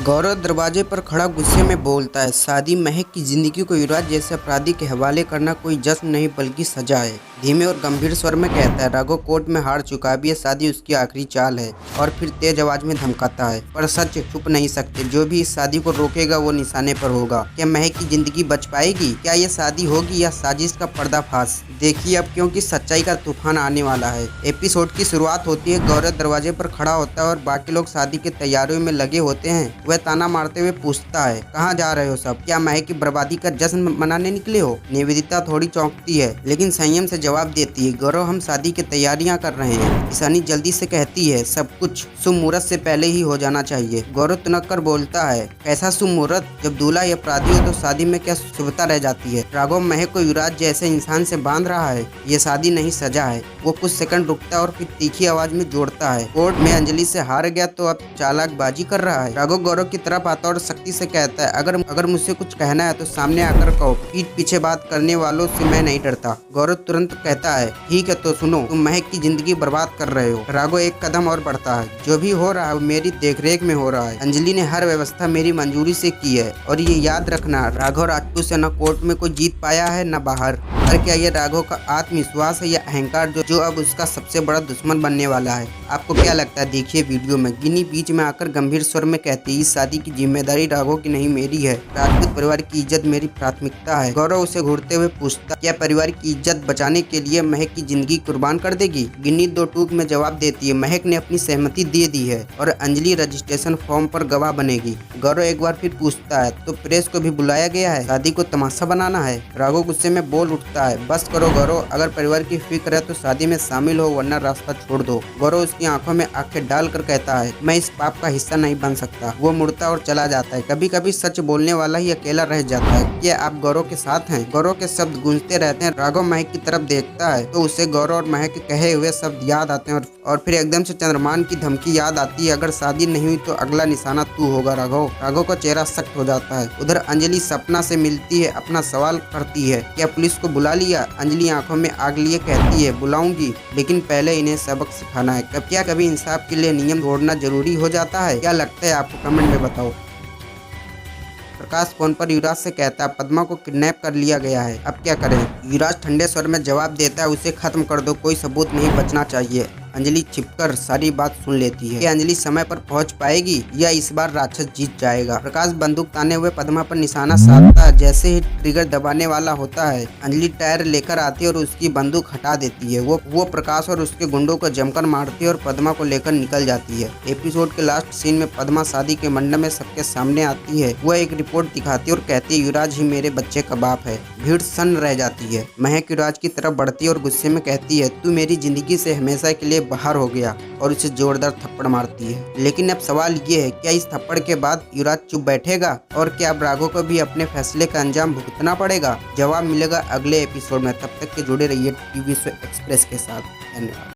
गौरव दरवाजे पर खड़ा गुस्से में बोलता है, शादी महक की जिंदगी को युवराज जैसे अपराधी के हवाले करना कोई जश्न नहीं बल्कि सजा है। धीमे और गंभीर स्वर में कहता है, राघव कोर्ट में हार चुका, अब ये शादी उसकी आखिरी चाल है। और फिर तेज आवाज में धमकाता है, पर सच छुप नहीं सकते, जो भी इस शादी को रोकेगा वो निशाने पर होगा। क्या महक की जिंदगी बच पाएगी? क्या ये शादी होगी या साजिश का पर्दाफाश? देखिए अब, क्योंकि सच्चाई का तूफान आने वाला है। एपिसोड की शुरुआत होती है, गौरव दरवाजे पर खड़ा होता है और बाकी लोग शादी की तैयारियों में लगे होते हैं। वह ताना मारते हुए पूछता है, कहाँ जा रहे हो सब? क्या महक की बर्बादी का जश्न मनाने निकले हो? निवेदिता थोड़ी चौंकती है लेकिन संयम से जवाब देती है, गौरव हम शादी की तैयारियां कर रहे हैं। ईशानी जल्दी से कहती है, सब कुछ शुभ मुहूर्त से पहले ही हो जाना चाहिए। गौरव तुनक कर बोलता है, कैसा शुभ मुहूर्त? जब दूल्हा या अपराधी हो तो शादी में क्या शुभता रह जाती है? राघव महक को युवराज जैसे इंसान से बांध रहा है, ये शादी नहीं सजा है। वो कुछ सेकंड रुकता है और फिर तीखी आवाज में जोड़ता है, कोर्ट में अंजलि से हार गया तो अब चालाकबाजी कर रहा है। राघव गौरव की तरफ आता और सख्ती से कहता है, अगर मुझसे कुछ कहना है तो सामने आकर कहो, पीठ पीछे बात करने वालों से मैं नहीं डरता। गौरव तुरंत कहता है, ठीक है तो सुनो, तुम महक की जिंदगी बर्बाद कर रहे हो। राघव एक कदम और बढ़ता है, जो भी हो रहा है मेरी देखरेख में हो रहा है। अंजलि ने हर व्यवस्था मेरी मंजूरी से की है और ये याद रखना, राघव राजपूत से न कोर्ट में कोई जीत पाया है न बाहर। पर क्या ये राघव का आत्मविश्वास है या अहंकार जो अब उसका सबसे बड़ा दुश्मन बनने वाला है? आपको क्या लगता है? देखिए वीडियो में। गिनी बीच में आकर गंभीर स्वर में कहती है, इस शादी की जिम्मेदारी राघव की नहीं मेरी है। राजपूत परिवार की इज्जत मेरी प्राथमिकता है। गौरव उसे घूरते हुए पूछता, क्या परिवार की इज्जत बचाने के लिए महक की जिंदगी कुर्बान कर देगी? गिन्नी दो टूक में जवाब देती है, महक ने अपनी सहमति दे दी है और अंजलि रजिस्ट्रेशन फॉर्म पर गवाह बनेगी। गौरव एक बार फिर पूछता है, तो प्रेस को भी बुलाया गया है? शादी को तमाशा बनाना है? राघव गुस्से में बोल उठता है, बस करो गौरव, अगर परिवार की फिक्र है तो शादी में शामिल हो वरना रास्ता छोड़ दो। गौरव उसकी आंखों में आंखें डालकर कहता है, मैं इस पाप का हिस्सा नहीं बन सकता। वो मुड़ता और चला जाता है। कभी कभी सच बोलने वाला ही अकेला रह जाता है। क्या आप गौरव के साथ हैं? गौरव के शब्द गूंजते रहते हैं। राघव महक की तरफ देखता है तो उसे गौरव और महक के कहे हुए शब्द याद आते हैं और फिर एकदम से चंद्रमान की धमकी याद आती है, अगर शादी नहीं हुई तो अगला निशाना तू होगा राघव। राघव का चेहरा सख्त हो जाता है। उधर अंजलि सपना से मिलती है, अपना सवाल करती है, क्या पुलिस को बुला लिया? अंजलि आंखों में आग लिए कहती है, बुलाऊंगी, लेकिन पहले इन्हें सबक सिखाना है। क्या कभी इंसाफ के लिए नियम तोड़ना जरूरी हो जाता है? क्या लगता है आपको? कमेंट में बताओ। प्रकाश फोन पर युवराज से कहता है, पद्मा को किडनैप कर लिया गया है, अब क्या करें? युवराज ठंडे स्वर में जवाब देता है, उसे खत्म कर दो, कोई सबूत नहीं बचना चाहिए। अंजलि छिपकर सारी बात सुन लेती है। क्या अंजलि समय पर पहुंच पाएगी या इस बार राक्षस जीत जाएगा? प्रकाश बंदूक ताने हुए पद्मा पर निशाना साधता है। जैसे ही ट्रिगर दबाने वाला होता है, अंजलि टायर लेकर आती है और उसकी बंदूक हटा देती है। वो प्रकाश और उसके गुंडों को जमकर मारती है और पद्मा को लेकर निकल जाती है। एपिसोड के लास्ट सीन में पद्मा शादी के मंडप में सबके सामने आती है। वह एक रिपोर्ट दिखाती है और कहती है, युवराज ही मेरे बच्चे का बाप है। भीड़ सन्न रह जाती है। महक युवराज की तरफ बढ़ती है और गुस्से में कहती है, तू मेरी जिंदगी से हमेशा के लिए बाहर हो गया, और उसे जोरदार थप्पड़ मारती है। लेकिन अब सवाल ये है, क्या इस थप्पड़ के बाद युवराज चुप बैठेगा और क्या अब राघव को भी अपने फैसले का अंजाम भुगतना पड़ेगा? जवाब मिलेगा अगले एपिसोड में। तब तक के जुड़े रहिए टीवी शो एक्सप्रेस के साथ। धन्यवाद।